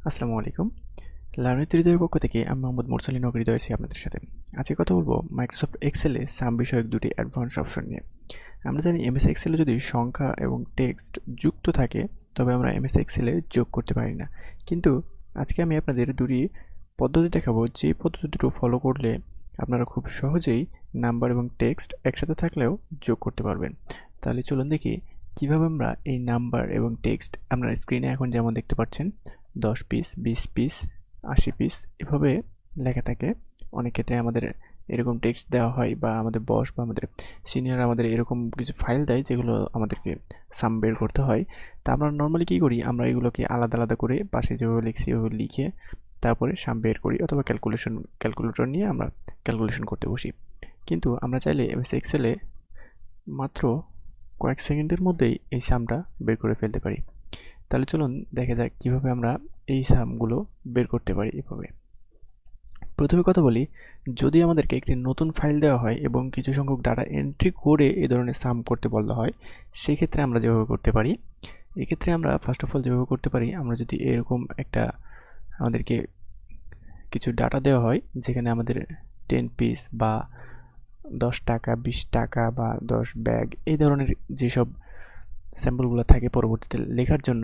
আসসালামু আলাইকুম। লার্নিং হৃদয়ের পক্ষ থেকে আমি মোহাম্মদ মুরসালিন হৃদয় আছি আপনাদের সাথে। আজকে কথা বলবো মাইক্রোসফট এক্সেলে সাম বিষয়ক দুটি অ্যাডভান্স অপশন নিয়ে। আমরা জানি এমএস এক্সেলে যদি সংখ্যা এবং টেক্সট যুক্ত থাকে তবে আমরা এমএস এক্সেলে যোগ করতে পারি না। কিন্তু আজকে আমি আপনাদের দুটি পদ্ধতি দেখাবো, যে পদ্ধতি দুটো ফলো করলে আপনারা খুব সহজেই নাম্বার এবং টেক্সট একসাথে থাকলেও যোগ করতে পারবেন। তাহলে চলুন দেখি কিভাবে আমরা এই নাম্বার এবং টেক্সট আপনার স্ক্রিনে এখন যেমন দেখতে পাচ্ছেন 10 পিস, 20 পিস, 80 পিস এভাবে লেখা থাকে। অনেক ক্ষেত্রে আমাদের এরকম টেক্সট দেওয়া হয় বা আমাদের বস বা আমাদের সিনিয়র আমাদের এরকম কিছু ফাইল দেয় যেগুলো আমাদেরকে সাম বের করতে হয়। তা আমরা নর্মালি কী করি, আমরা এগুলোকে আলাদা আলাদা করে পাশে যেভাবে লিখছি ওভাবে লিখে তারপরে সাম বের করি, অথবা ক্যালকুলেটর নিয়ে আমরা ক্যালকুলেশন করতে বসি। কিন্তু আমরা চাইলে এমএস এক্সেলে মাত্র কয়েক সেকেন্ডের মধ্যেই এই সামটা বের করে ফেলতে পারি। তাহলে চলুন দেখা যাক কীভাবে আমরা এই সামগুলো বের করতে পারি এভাবে। প্রথমে কথা বলি, যদি আমাদেরকে একটি নতুন ফাইল দেওয়া হয় এবং কিছু সংখ্যক ডাটা এন্ট্রি করে এই ধরনের সাম করতে বলা হয়, সেক্ষেত্রে আমরা যেভাবে করতে পারি, এক্ষেত্রে আমরা ফার্স্ট অফ অল যেভাবে করতে পারি, আমরা যদি এরকম একটা আমাদেরকে কিছু ডাটা দেওয়া হয় যেখানে আমাদের 10 পিস বা 10 টাকা, 20 টাকা বা 10 ব্যাগ এই ধরনের যেসব স্যাম্পলগুলো থাকে পরবর্তীতে লেখার জন্য,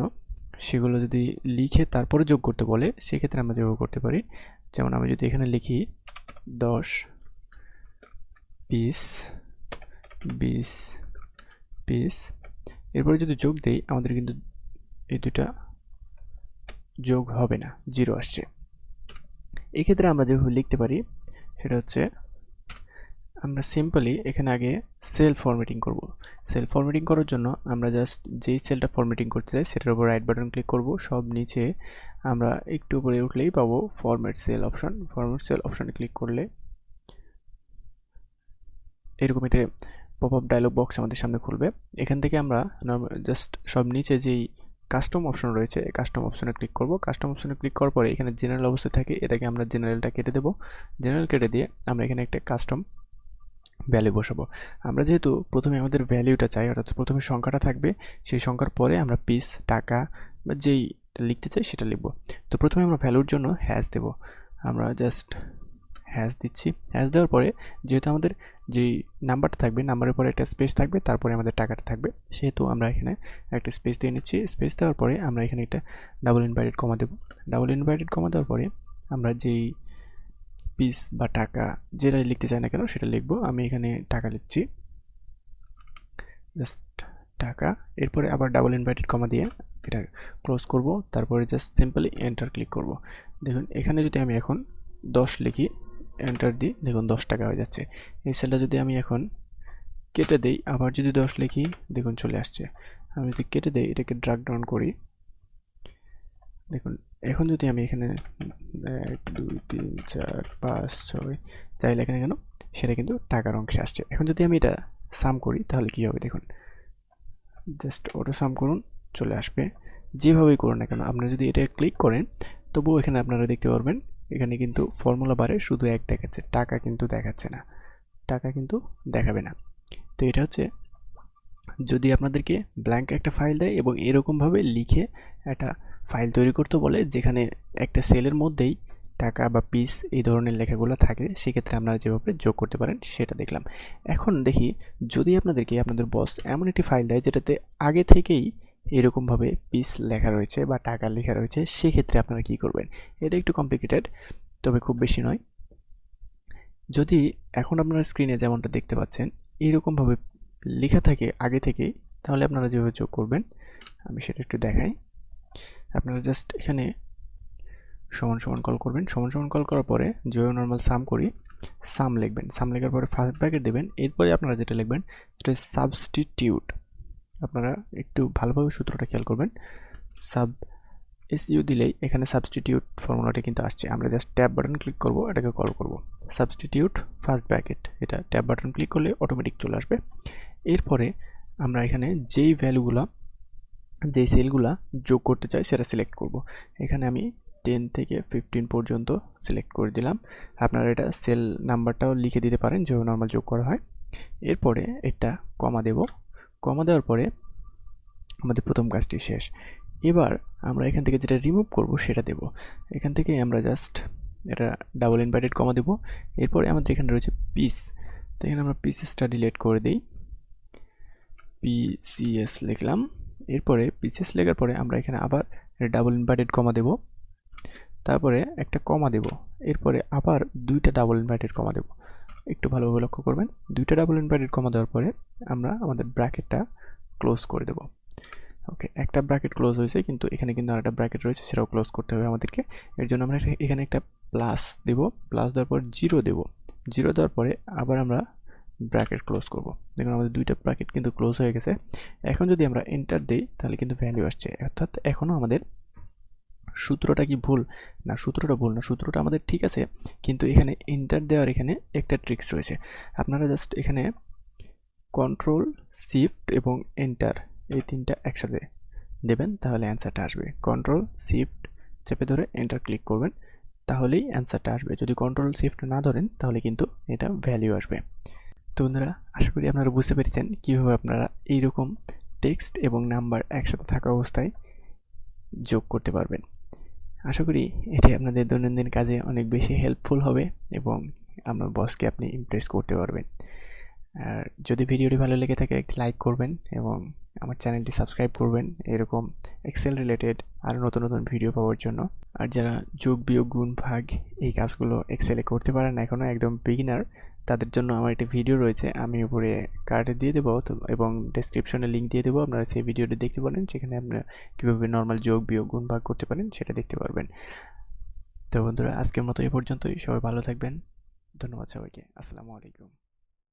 সেগুলো যদি লিখে তারপরে যোগ করতে বলে, সেক্ষেত্রে আমরা যেভাবে করতে পারি, যেমন আমি যদি এখানে লিখি 10 পিস, 20 পিস, এরপরে যদি যোগ দেই আমাদের কিন্তু এই দুটা যোগ হবে না, জিরো আসছে। এক্ষেত্রে আমরা যেভাবে লিখতে পারি সেটা হচ্ছে, আমরা সিম্পলি এখানে আগে সেল ফরম্যাটিং করব। সেল ফরম্যাটিং করার জন্য আমরা জাস্ট যেই সেলটা ফরম্যাটিং করতে চাই সেটার উপর রাইট বাটন ক্লিক করব। সব নিচে আমরা একটু উপরে উঠলেই পাবো format sell option. Format sell অপশনে ক্লিক করলে এরকম একটা পপ আপ ডায়লগ বক্স আমাদের সামনে খুলবে। এখান থেকে আমরা জাস্ট সব নিচে যেই কাস্টম অপশন রয়েছে, কাস্টম অপশনে ক্লিক করব। কাস্টম অপশনে ক্লিক করার পরে এখানে জেনারেল অবস্থায় থাকে, এটাকে আমরা জেনারেলটা কেটে দেবো। জেনারেল কেটে দিয়ে আমরা এখানে একটা কাস্টম ভ্যালু বসাবো। আমরা যেহেতু প্রথমে আমাদের ভ্যালুটা চাই, অর্থাৎ প্রথমে সংখ্যাটা থাকবে, সেই সংখ্যার পরে আমরা পিস, টাকা বা যেই লিখতে চাই সেটা লিখব। তো প্রথমে আমরা ভ্যালুর জন্য হ্যাশ দেব। আমরা জাস্ট হ্যাশ দিচ্ছি। হ্যাশ দেওয়ার পরে যেহেতু আমাদের যেই নাম্বারটা থাকবে, নাম্বারের পরে একটা স্পেস থাকবে, তারপরে আমাদের টাকাটা থাকবে, সেহেতু আমরা এখানে একটা স্পেস দিয়ে নিচ্ছি। স্পেস দেওয়ার পরে আমরা এখানে একটা ডাবল ইনভার্টেড কমা দেব। ডাবল ইনভার্টেড কমা দেওয়ার পরে আমরা যেই পিস বা টাকা যেটা লিখতে চাই না কেন সেটা লিখবো। আমি এখানে টাকা লিখছি, জাস্ট টাকা। এরপরে আবার ডাবল ইনভার্টেড কমা দিয়ে এটা ক্লোজ করব। তারপরে জাস্ট সিম্পলি এন্টার ক্লিক করব। দেখুন এখানে যদি আমি এখন 10 লিখি, এন্টার দিই, দেখুন 10 টাকা হয়ে যাচ্ছে। এই সেলটা যদি আমি এখন কেটে দেই, আবার যদি 10 লিখি, দেখুন চলে আসছে। আমি যদি কেটে দেই, এটাকে ড্রাগ ডাউন করি, দেখুন এখন যদি আমি এখানে 1 2 3 4 5 6 যাই লেখা না কেন সেটা কিন্তু টাকার অংশে আসছে। এখন যদি আমি এটা সাম করি তাহলে কি হবে দেখুন, জাস্ট অটো সাম করুন, চলে আসবে। যেভাবেই করুন না কেন, আপনারা যদি এটা ক্লিক করেন তবুও এখানে আপনারা দেখতে পারবেন এখানে কিন্তু ফর্মুলা বারে শুধু 1 দেখাচ্ছে, টাকা কিন্তু দেখাচ্ছে না, টাকা কিন্তু দেখাবে না। তো এটা হচ্ছে যদি আপনাদেরকে ব্ল্যাঙ্ক একটা ফাইল দেয় এবং এরকমভাবে লিখে একটা ফাইল তৈরি করতে বলে যেখানে একটা সেলের মধ্যেই টাকা বা পিস এই ধরনের লেখাগুলো থাকে, সেক্ষেত্রে আপনারা যেভাবে যোগ করতে পারেন সেটা দেখলাম। এখন দেখি যদি আপনাদেরকে আপনাদের বস এমন একটি ফাইল দেয় যেটাতে আগে থেকেই এরকমভাবে পিস লেখা রয়েছে বা টাকা লেখা রয়েছে, সেক্ষেত্রে আপনারা কি করবেন। এটা একটু কমপ্লিকেটেড, তবে খুব বেশি নয়। যদি এখন আপনারা স্ক্রিনে যেমনটা দেখতে পাচ্ছেন এইরকমভাবে লেখা থাকে আগে থেকেই, তাহলে আপনারা যেভাবে যোগ করবেন আমি সেটা একটু দেখাই। আপনারা জাস্ট এখানে সমান সমান কল করবেন। সমান সমান কল করার পরে যেভাবে নর্মাল সাম করি, সাম লিখবেন। সাম লেখার পরে ফার্স্ট ব্র্যাকেট দেবেন। এরপরে আপনারা যেটা লিখবেন সেটা সাবস্টিটিউট। আপনারা একটু ভালোভাবে সূত্রটা খেয়াল করবেন। সাব এসইউ দিলেই এখানে সাবস্টিটিউট ফর্মুলাটা কিন্তু আসছে। আমরা জাস্ট ট্যাব বাটন ক্লিক করব, এটাকে কল করব সাবস্টিটিউট ফার্স্ট ব্র্যাকেট। এটা ট্যাব বাটন ক্লিক করলে অটোমেটিক চলে আসবে। এরপরে আমরা এখানে যেই ভ্যালুগুলা, যেই সেলগুলা যোগ করতে চাই সেটা সিলেক্ট করব। এখানে আমি 10 থেকে 15 পর্যন্ত সিলেক্ট করে দিলাম। আপনারা এটা সেল নাম্বারটাও লিখে দিতে পারেন যেভাবে নর্মাল যোগ করা হয়। এরপরে একটা কমা দেব। কমা দেওয়ার পরে আমাদের প্রথম কাজটি শেষ। এবার আমরা এখান থেকে যেটা রিমুভ করব সেটা দেব। এখান থেকে আমরা জাস্ট এটা ডাবল ইনভার্টেড কমা দেব। এরপরে আমাদের এখানে রয়েছে পিস, তো এখানে আমরা পিসেসটা ডিলিট করে দিই, পিসিএস লিখলাম। এরপরে পিসিএস লেখার পরে আমরা এখানে আবার ডাবল ইনভার্টেড কমা দেব, তারপরে একটা কমা দেব, এরপরে আবার দুইটা ডাবল ইনভার্টেড কমা দেব। একটু ভালোভাবে লক্ষ্য করবেন, দুইটা ডাবল ইনভার্টেড কমা দেওয়ার পরে আমরা আমাদের ব্র্যাকেটটা ক্লোজ করে দেব। ওকে, একটা ব্র্যাকেট ক্লোজ হয়েছে, কিন্তু এখানে কিন্তু আরেকটা ব্র্যাকেট রয়েছে, সেটাও ক্লোজ করতে হবে আমাদেরকে। এর জন্য আমরা এখানে একটা প্লাস দেব, প্লাস দেওয়ার পর জিরো দেব, জিরো দেওয়ার পরে আবার আমরা ব্র্যাকেট ক্লোজ করব। দেখুন আমাদের দুইটা ব্র্যাকেট কিন্তু ক্লোজ হয়ে গেছে। এখন যদি আমরা এন্টার দিই তাহলে কিন্তু ভ্যালু আসছে, অর্থাৎ এখনও আমাদের সূত্রটা কি ভুল? না, সূত্রটা ভুল না, সূত্রটা আমাদের ঠিক আছে, কিন্তু এখানে এন্টার দেওয়ার এখানে একটা ট্রিক্স রয়েছে। আপনারা জাস্ট এখানে কন্ট্রোল শিফট এবং এন্টার এই তিনটা একসাথে দেবেন, তাহলে অ্যান্সারটা আসবে। কন্ট্রোল শিফট চেপে ধরে এন্টার ক্লিক করবেন, তাহলেই অ্যান্সারটা আসবে। যদি কন্ট্রোল শিফট না ধরেন তাহলে কিন্তু এটা ভ্যালু আসবে। তো বন্ধুরা, আশা করি আপনারা বুঝতে পেরেছেন কীভাবে আপনারা এইরকম টেক্সট এবং নাম্বার একসাথে থাকা অবস্থায় যোগ করতে পারবেন। আশা করি এটি আপনাদের দৈনন্দিন কাজে অনেক বেশি হেল্পফুল হবে এবং আপনার বসকে আপনি ইমপ্রেস করতে পারবেন। আর যদি ভিডিওটি ভালো লেগে থাকে একটি লাইক করবেন এবং আমার চ্যানেলটি সাবস্ক্রাইব করবেন এরকম এক্সেল রিলেটেড আরও নতুন নতুন ভিডিও পাওয়ার জন্য। আর যারা যোগ বিয়োগ গুণ ভাগ এই কাজগুলো এক্সেলে করতে পারেন না এখনও, একদম বিগিনার, তাদের জন্য আমার একটি ভিডিও রয়েছে, আমি উপরে কার্ডে দিয়ে দেবো এবং ডেসক্রিপশনে লিঙ্ক দিয়ে দেবো, আপনারা সেই ভিডিওটি দেখতে পারেন, সেখানে আপনারা কীভাবে নর্মাল যোগ বিয়োগ গুণ ভাগ করতে পারেন সেটা দেখতে পারবেন। তো বন্ধুরা, আজকের মতো এ পর্যন্তই, সবাই ভালো থাকবেন, ধন্যবাদ সবাইকে, আসসালামু আলাইকুম।